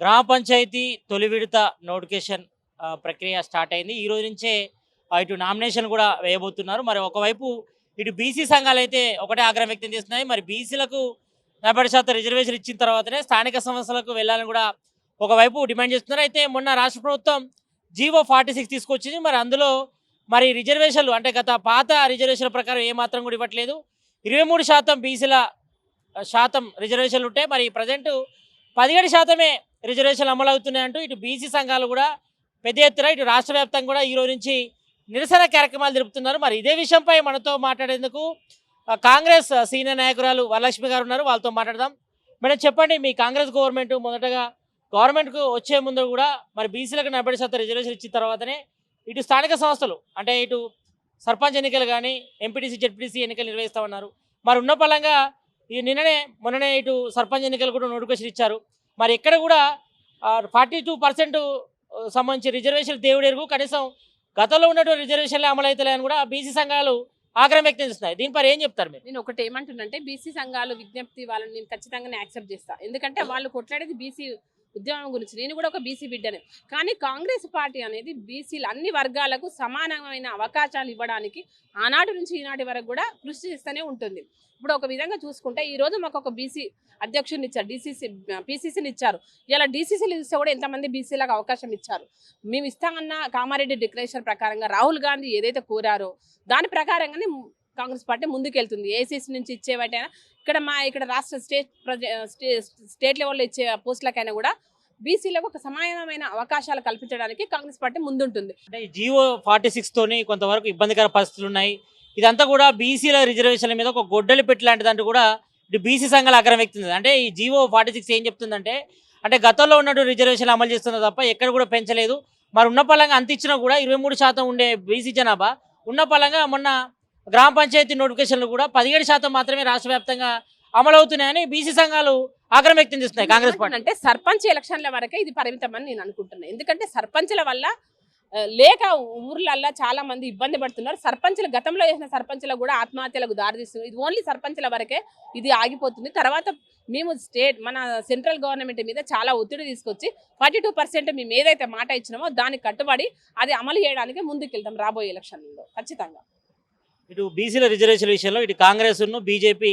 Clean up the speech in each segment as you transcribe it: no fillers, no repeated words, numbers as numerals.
గ్రామ పంచాయతీ తొలి విడత నోటిఫికేషన్ ప్రక్రియ స్టార్ట్ అయింది. ఈ రోజు నుంచే ఇటు నామినేషన్ కూడా వేయబోతున్నారు. మరి ఒకవైపు ఇటు బీసీ సంఘాలు అయితే ఒకటే ఆగ్రహం వ్యక్తం చేస్తున్నాయి. మరి బీసీలకు 40% రిజర్వేషన్ ఇచ్చిన తర్వాతనే స్థానిక సంస్థలకు వెళ్ళాలని కూడా ఒకవైపు డిమాండ్ చేస్తున్నారు. అయితే మొన్న రాష్ట్ర ప్రభుత్వం జీవో 46 తీసుకొచ్చింది. మరి అందులో మరి రిజర్వేషన్లు అంటే గత పాత రిజర్వేషన్ల ప్రకారం ఏమాత్రం కూడా ఇవ్వట్లేదు. 23% బీసీల శాతం రిజర్వేషన్లు ఉంటాయి. మరి ప్రజెంట్ 17% రిజర్వేషన్లు అమలు అవుతున్నాయంటూ ఇటు బీసీ సంఘాలు కూడా పెద్ద ఎత్తున ఇటు రాష్ట్ర వ్యాప్తంగా కూడా ఈ రోజు నుంచి నిరసన కార్యక్రమాలు జరుపుతున్నారు. మరి ఇదే విషయంపై మనతో మాట్లాడేందుకు కాంగ్రెస్ సీనియర్ నాయకురాలు వరలక్ష్మి గారు ఉన్నారు. వాళ్ళతో మాట్లాడదాం. మేడం చెప్పండి, మీ కాంగ్రెస్ గవర్నమెంట్కు వచ్చే ముందు కూడా మరి బీసీలకు 40% రిజర్వేషన్ ఇచ్చిన తర్వాతనే ఇటు స్థానిక సంస్థలు అంటే ఇటు సర్పంచ్ ఎన్నికలు కానీ ఎంపీటీసీ జెడ్పీటీసీ ఎన్నికలు నిర్వహిస్తామన్నారు. మరి ఉన్న పలంగా ఈ మొన్ననే ఇటు సర్పంచ్ ఎన్నికలు కూడా నోటిఫికేషన్ ఇచ్చారు. మరి ఇక్కడ కూడా 42% సంబంధించి రిజర్వేషన్ దేవుడు ఎరుగు, కనీసం గతంలో ఉన్నటువంటి రిజర్వేషన్లే అమలవుతలే అని కూడా బీసీ సంఘాలు ఆగ్రహం వ్యక్తం చేస్తున్నాయి. దీనిపై ఏం చెప్తారు మీరు? నేను ఒకటి ఏమంటున్నంటే బీసీ సంఘాలు విజ్ఞప్తి వాళ్ళని నేను ఖచ్చితంగానే యాక్సెప్ట్ చేస్తాను. ఎందుకంటే వాళ్ళు కొట్లాడేది బీసీ ఉద్యమం గురించి. నేను కూడా ఒక బీసీ బిడ్డనే. కానీ కాంగ్రెస్ పార్టీ అనేది బీసీలు అన్ని వర్గాలకు సమానమైన అవకాశాలు ఇవ్వడానికి ఆనాటి నుంచి ఈనాటి వరకు కూడా కృషి చేస్తూనే ఉంటుంది. ఇప్పుడు ఒక విధంగా చూసుకుంటే ఈరోజు మాకు ఒక బీసీ అధ్యక్షుడిని ఇచ్చారు, పీసీసీని ఇచ్చారు. ఇలా డీసీసీలు ఇస్తే కూడా ఎంతమంది బీసీలకు అవకాశం ఇచ్చారు. మేము ఇస్తామన్న కామారెడ్డి డిక్లరేషన్ ప్రకారంగా రాహుల్ గాంధీ ఏదైతే కోరారో దాని ప్రకారంగానే కాంగ్రెస్ పార్టీ ముందుకెళ్తుంది. ఏసీసీ నుంచి ఇచ్చేవాటైనా ఇక్కడ రాష్ట్ర స్టేట్ లెవెల్లో ఇచ్చే పోస్టులకైనా కూడా బీసీలకు ఒక సమానమైన అవకాశాలు కల్పించడానికి కాంగ్రెస్ పార్టీ ముందుంటుంది. అంటే జీవో 46 తోని కొంతవరకు ఇబ్బందికర పరిస్థితులు ఉన్నాయి. ఇదంతా కూడా బీసీల రిజర్వేషన్ల మీద ఒక గొడ్డలి పెట్టి లాంటిదంటూ కూడా ఇటు బీసీ సంఘాలు ఆగ్రహం వ్యక్తుంది. అంటే ఈ జీవో 46 ఏం చెప్తుందంటే అంటే గతంలో ఉన్నటువంటి రిజర్వేషన్లు అమలు చేస్తున్న తప్ప ఎక్కడ కూడా పెంచలేదు. మరి ఉన్న పలంగా అంత ఇచ్చినా కూడా 23% ఉండే బీసీ జనాభా ఉన్న పలంగా మొన్న గ్రామ పంచాయతీ నోటిఫికేషన్లు కూడా 17% మాత్రమే రాష్ట్ర వ్యాప్తంగా అమలవుతున్నాయని బీసీ సంఘాలు ఆగ్రహం వ్యక్తం చేస్తున్నాయి. కాంగ్రెస్ పార్టీ అంటే సర్పంచ్ ఎలక్షన్ల వరకే ఇది పరిమితమని నేను అనుకుంటున్నాను. ఎందుకంటే సర్పంచ్ల వల్ల లేక ఊర్లల్లో చాలా మంది ఇబ్బంది పడుతున్నారు. సర్పంచ్లు గతంలో చేసిన సర్పంచ్లకు కూడా ఆత్మహత్యలకు దారితీస్తుంది. ఇది ఓన్లీ సర్పంచ్ల వరకే ఇది ఆగిపోతుంది. తర్వాత మేము మన సెంట్రల్ గవర్నమెంట్ మీద చాలా ఒత్తిడి తీసుకొచ్చి 42% మేము ఏదైతే మాట ఇచ్చినామో దానికి కట్టుబడి అది అమలు చేయడానికి ముందుకెళ్తాం రాబోయే ఎలక్షన్లలో ఖచ్చితంగా. ఇటు బీసీల రిజర్వేషన్ విషయంలో ఇటు కాంగ్రెస్ బీజేపీ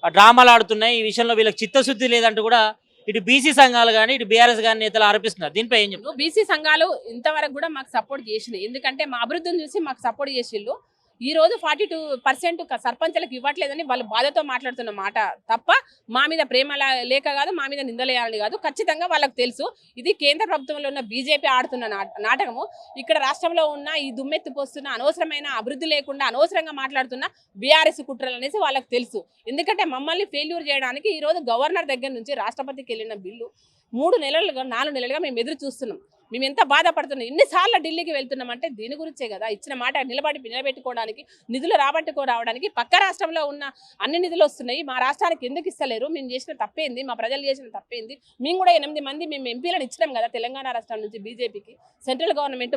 డ్రామాలు ఆడుతున్నాయి. ఈ విషయంలో వీళ్ళకి చిత్తశుద్ధి లేదంటూ కూడా ఇటు బీసీ సంఘాలు కానీ ఇటు బీఆర్ఎస్ కానీ నేతలు ఆరోపిస్తున్నారు. దీనిపై ఏం చెప్తారు? బీసీ సంఘాలు ఇంతవరకు కూడా మాకు సపోర్ట్ చేసినాయి. ఎందుకంటే మా అభివృద్ధిని చూసి మాకు సపోర్ట్ చేసిళ్ళు. ఈ రోజు 42% సర్పంచ్లకు ఇవ్వట్లేదని వాళ్ళు బాధతో మాట్లాడుతున్న మాట తప్ప మా మీద ప్రేమ లేక కాదు, మా మీద నిందలేయాలని కాదు. ఖచ్చితంగా వాళ్ళకు తెలుసు ఇది కేంద్ర ప్రభుత్వంలో ఉన్న బీజేపీ ఆడుతున్న నాటకము. ఇక్కడ రాష్ట్రంలో ఉన్న ఈ దుమ్మెత్తి పోస్తున్న అనవసరమైన అభివృద్ధి లేకుండా అనవసరంగా మాట్లాడుతున్న బీఆర్ఎస్ కుట్రలు అనేసి వాళ్ళకి తెలుసు. ఎందుకంటే మమ్మల్ని ఫెయిల్యూర్ చేయడానికి ఈ రోజు గవర్నర్ దగ్గర నుంచి రాష్ట్రపతికి వెళ్ళిన బిల్లు 4 నెలలుగా మేము ఎదురు చూస్తున్నాం. మేము ఎంత బాధపడుతున్నాం, ఎన్నిసార్లు ఢిల్లీకి వెళ్తున్నామంటే దీని గురించే కదా. ఇచ్చిన మాట నిలబెట్టుకోవడానికి నిధులు రావడానికి పక్క రాష్ట్రంలో ఉన్న అన్ని నిధులు వస్తున్నాయి. మా రాష్ట్రానికి ఎందుకు ఇస్తలేరు? మేము చేసిన తప్పేంది, మా ప్రజలు చేసిన తప్పేంది? మేము కూడా 8 మంది మేము ఎంపీలను ఇచ్చినాం కదా తెలంగాణ రాష్ట్రం నుంచి బీజేపీకి. సెంట్రల్ గవర్నమెంట్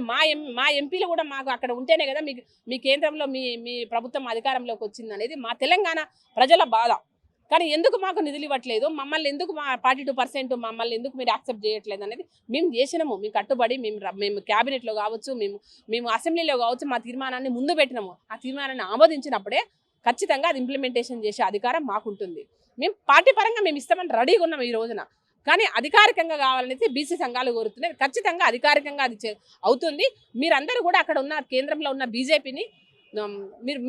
మా ఎంపీలు కూడా మాకు అక్కడ ఉంటేనే కదా మీ కేంద్రంలో మీ ప్రభుత్వం అధికారంలోకి వచ్చింది అనేది మా తెలంగాణ ప్రజల బాధ. కానీ ఎందుకు మాకు నిధులు ఇవ్వట్లేదు, మమ్మల్ని ఎందుకు మా 42% మమ్మల్ని ఎందుకు మీరు యాక్సెప్ట్ చేయట్లేదు అనేది మేము చేసినాము. మేము కట్టుబడి మేము క్యాబినెట్లో కావచ్చు, మేము అసెంబ్లీలో కావచ్చు మా తీర్మానాన్ని ముందు పెట్టినాము. ఆ తీర్మానాన్ని ఆమోదించినప్పుడే ఖచ్చితంగా అది ఇంప్లిమెంటేషన్ చేసే అధికారం మాకుంటుంది. మేము పార్టీ పరంగా మేము ఇస్తామని రెడీగా ఉన్నాము ఈ రోజున. కానీ అధికారికంగా కావాలనేది బీసీ సంఘాలు కోరుతున్నాయి. ఖచ్చితంగా అధికారికంగా అది అవుతుంది. మీరందరూ కూడా అక్కడ ఉన్న కేంద్రంలో ఉన్న బీజేపీని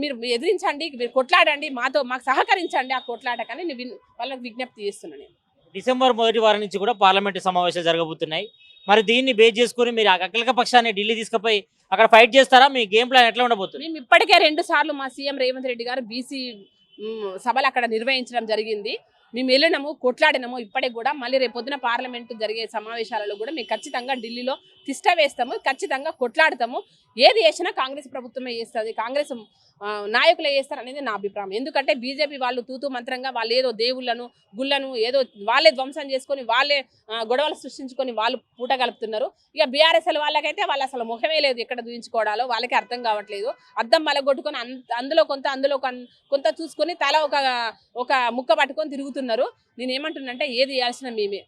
మీరు ఎదిరించండి, మీరు కొట్లాడండి, మాకు సహకరించండి ఆ కొట్లాటకని వాళ్ళకి విజ్ఞప్తి చేస్తున్నాను. డిసెంబర్ 1వ వారం నుంచి కూడా పార్లమెంటు సమావేశాలు జరగబోతున్నాయి. మరి దీన్ని బేస్ చేసుకుని మీరు అఖిలక పక్షాన్ని ఢిల్లీ తీసుకుపోయి అక్కడ ఫైట్ చేస్తారా? మీ గేమ్ ప్లాన్ ఎట్లా ఉండబోతుంది? మేము ఇప్పటికే 2 సార్లు మా సీఎం రేవంత్ రెడ్డి గారు బీసీ సభలు అక్కడ నిర్వహించడం జరిగింది. మేము వెళ్ళినాము, కొట్లాడినాము. ఇప్పటికి కూడా మళ్ళీ రేపొద్దున పార్లమెంటు జరిగే సమావేశాలలో కూడా మేము ఖచ్చితంగా ఢిల్లీలో తిష్ట వేస్తాము, ఖచ్చితంగా కొట్లాడతాము. ఏది చేసినా కాంగ్రెస్ ప్రభుత్వమే చేస్తుంది. కాంగ్రెస్ నాయకులే చేస్తారు అనేది నా అభిప్రాయం. ఎందుకంటే బీజేపీ వాళ్ళు తూతూ మంత్రంగా వాళ్ళు ఏదో దేవుళ్ళను గుళ్ళను ఏదో వాళ్ళే ధ్వంసం చేసుకొని వాళ్ళే గొడవలు సృష్టించుకొని వాళ్ళు పూట కలుపుతున్నారు. ఇక బీఆర్ఎస్ఎల్ వాళ్ళకైతే వాళ్ళు అసలు ముఖమే లేదు, ఎక్కడ దూయించుకోవడాలో వాళ్ళకి అర్థం కావట్లేదు. అద్దం మలగొట్టుకొని అందులో కొంత చూసుకొని తల ఒక ముక్క పట్టుకొని తిరుగుతున్నారు. నేను ఏమంటున్నంటే ఏది చేయాల్సిన మేమే,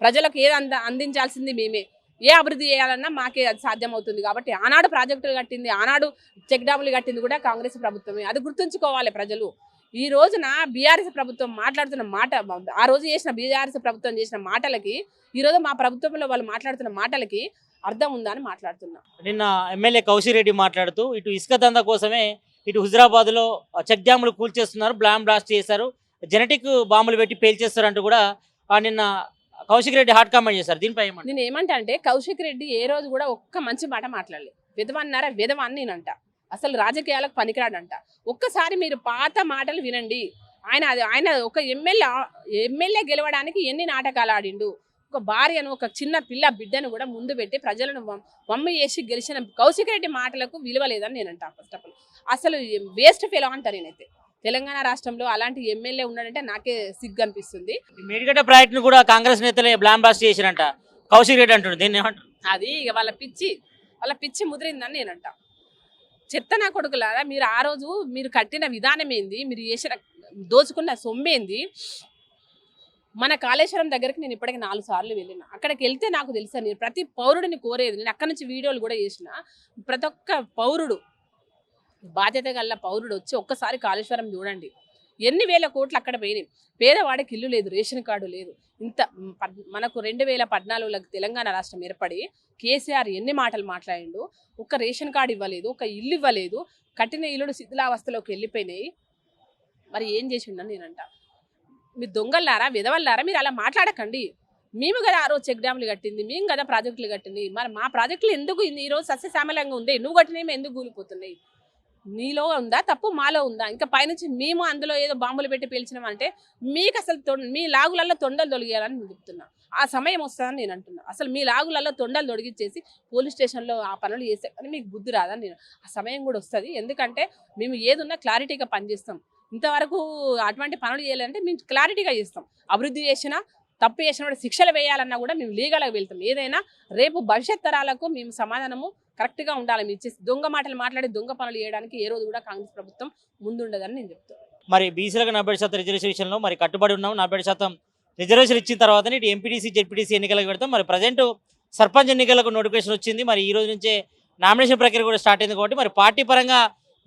ప్రజలకు ఏది అందించాల్సింది మేమే, ఏ అభివృద్ధి చేయాలన్నా మాకే అది సాధ్యమవుతుంది. కాబట్టి ఆనాడు ప్రాజెక్టులు కట్టింది, ఆనాడు చెక్ డ్యాములు కట్టింది కూడా కాంగ్రెస్ ప్రభుత్వమే. అది గుర్తుంచుకోవాలి ప్రజలు. ఈ రోజున బీఆర్ఎస్ ప్రభుత్వం మాట్లాడుతున్న మాట, ఆ రోజు చేసిన బీఆర్ఎస్ ప్రభుత్వం చేసిన మాటలకి ఈరోజు మా ప్రభుత్వంలో వాళ్ళు మాట్లాడుతున్న మాటలకి అర్థం ఉందా అని మాట్లాడుతున్నా. నిన్న ఎమ్మెల్యే కౌశిక్ రెడ్డి మాట్లాడుతూ ఇటు ఇసుక దందా కోసమే ఇటు హుజరాబాద్లో చెక్ డ్యాములు కూల్చేస్తున్నారు, బ్లాస్ట్ చేశారు, జెనెటిక్ బాంబులు పెట్టి పేల్చేస్తారంటూ కూడా నిన్న కౌశిక్ రెడ్డి హాట్ కామెంట్ చేశారు. దీనిపై ఏమంటారు? నేను ఏమంటా అంటే కౌశిక్ రెడ్డి ఏ రోజు కూడా ఒక్క మంచి మాట మాట్లాడలేదు. విధవన్నారా విధవాన్ని నేనంట, అసలు రాజకీయాలకు పనికిరాడంట. ఒక్కసారి మీరు పాత మాటలు వినండి. ఆయన ఒక ఎమ్మెల్యే గెలవడానికి ఎన్ని నాటకాలు ఆడిండు. ఒక భార్యను, ఒక చిన్న బిడ్డను కూడా ముందు పెట్టి ప్రజలను వమ్మి చేసి గెలిచిన కౌశిక్ రెడ్డి మాటలకు విలువ లేదని నేనంట. ఫస్ట్ ఆఫ్ ఆల్ అసలు వేస్ట్ ఫెలో అంట. నేనైతే తెలంగాణ రాష్ట్రంలో అలాంటి ఎమ్మెల్యే ఉన్నాడంటే నాకే సిగ్గు అనిపిస్తుంది. మేడిగడ్డ ప్రాజెక్టును కూడా కాంగ్రెస్ నేతలే బ్లాస్ట్ చేసిరంట కౌశిక్ రెడ్డి అంటున్నారు. దీన్ని ఏమంటారు? అది ఇక వాళ్ళ పిచ్చి ముదిరిందని నేనంట. చెత్త నా కొడుకులారా, మీరు ఆ రోజు మీరు కట్టిన విధానం ఏంది, మీరు చేసిన దోచుకున్న సొమ్మేంది. మన కాళేశ్వరం దగ్గరికి నేను ఇప్పటికి 4 సార్లు వెళ్ళిన. అక్కడికి వెళ్తే నాకు తెలుసా, నేను ప్రతి పౌరుడిని కోరేది, నేను అక్కడి నుంచి వీడియోలు కూడా చేసిన, ప్రతి ఒక్క పౌరుడు, బాధ్యత గల పౌరుడు వచ్చి ఒక్కసారి కాళేశ్వరం చూడండి. ఎన్ని వేల కోట్లు అక్కడ పోయినాయి. పేదవాడికి ఇల్లు లేదు, రేషన్ కార్డు లేదు. మనకు 2014లో తెలంగాణ రాష్ట్రం ఏర్పడి కేసీఆర్ ఎన్ని మాటలు మాట్లాడిండు. ఒక్క రేషన్ కార్డు ఇవ్వలేదు, ఒక ఇల్లు ఇవ్వలేదు, కట్టిన ఇల్లుడు శిథిలావస్థలోకి వెళ్ళిపోయినాయి. మరి ఏం చేసిండని నేనంట. మీరు దొంగల్లారా విధవల్లారా, మీరు అలా మాట్లాడకండి. మేము కదా ఆ రోజు చెక్ డ్యాములు కట్టింది, మేము కదా ప్రాజెక్టులు కట్టింది. మరి మా ప్రాజెక్టులు ఎందుకు ఈరోజు సస్యశ్యామలంగా ఉంది, నువ్వు కట్టినవి ఎందుకు కూలిపోతున్నాయి? నీలో ఉందా తప్పు, మాలో ఉందా? ఇంకా పైనుంచి మేము అందులో ఏదో బాంబులు పెట్టి పేల్చినామంటే మీకు అసలు మీ లాగులలో తొండలు తొలగియాలని నేను చెప్తున్నా. ఆ సమయం వస్తుందని నేను అంటున్నా. అసలు మీ లాగులలో తొండలు తొలగించేసి పోలీస్ స్టేషన్లో ఆ పనులు చేస్తే కానీ మీకు బుద్ధి రాదని నేను. ఆ సమయం కూడా వస్తుంది. ఎందుకంటే మేము ఏదున్నా క్లారిటీగా పనిచేస్తాం. ఇంతవరకు అటువంటి పనులు చేయాలంటే మేము క్లారిటీగా చేస్తాం. అభివృద్ధి చేసినా తప్పు చేసిన కూడా శిక్షలు వేయాలన్నా కూడా మేము లీగల్గా వెళ్తాం. ఏదైనా రేపు భవిష్యత్ తరాలకు మేము సమాధానము కరెక్ట్గా ఉండాలి. మీరు ఇచ్చేసి దొంగ మాటలు మాట్లాడి దొంగ పనులు చేయడానికి ఏ రోజు కూడా కాంగ్రెస్ ప్రభుత్వం ముందుండదని నేను చెప్తాను. మరి బీసీలకు 40% రిజర్వేషన్ విషయంలో మరి కట్టుబడి ఉన్నాం. 40% రిజర్వేషన్ ఇచ్చిన తర్వాత ఇటు ఎంపీటీసీ జెడ్పీటీసీ ఎన్నికలకు పెడతాం. మరి ప్రజెంట్ సర్పంచ్ ఎన్నికలకు నోటిఫికేషన్ వచ్చింది. మరి ఈ రోజు నుంచే నామినేషన్ ప్రక్రియ కూడా స్టార్ట్ అయింది. కాబట్టి మరి పార్టీ పరంగా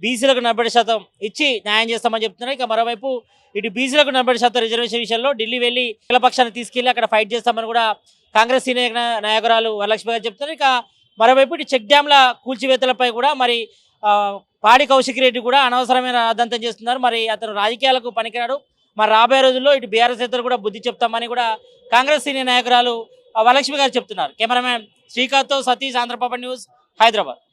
బీసీలకు 40% ఇచ్చి న్యాయం చేస్తామని చెప్తున్నారు. ఇక మరోవైపు ఇటు బీసీలకు 40% రిజర్వేషన్ విషయంలో ఢిల్లీ వెళ్ళి పక్షాన్ని తీసుకెళ్లి అక్కడ ఫైట్ చేస్తామని కూడా కాంగ్రెస్ సీనియర్ నాయకురాలు వరలక్ష్మి గారు చెప్తున్నారు. ఇక మరోవైపు ఇటు చెక్ డ్యాంల కూల్చివేతలపై కూడా మరి పాడి కౌశిక్ రెడ్డి కూడా అనవసరమైన రాద్ధాంతం చేస్తున్నారు. మరి అతను రాజకీయాలకు పనికిరాడు. మరి రాబోయే రోజుల్లో ఇటు బీఆర్ఎస్ నేతలు కూడా బుద్ధి చెప్తామని కూడా కాంగ్రెస్ సీనియర్ నాయకురాలు వరలక్ష్మి గారు చెప్తున్నారు. కెమెరామ్యాన్ శ్రీకాంత్తో సతీష్, ఆంధ్రప్రభ న్యూస్, హైదరాబాద్.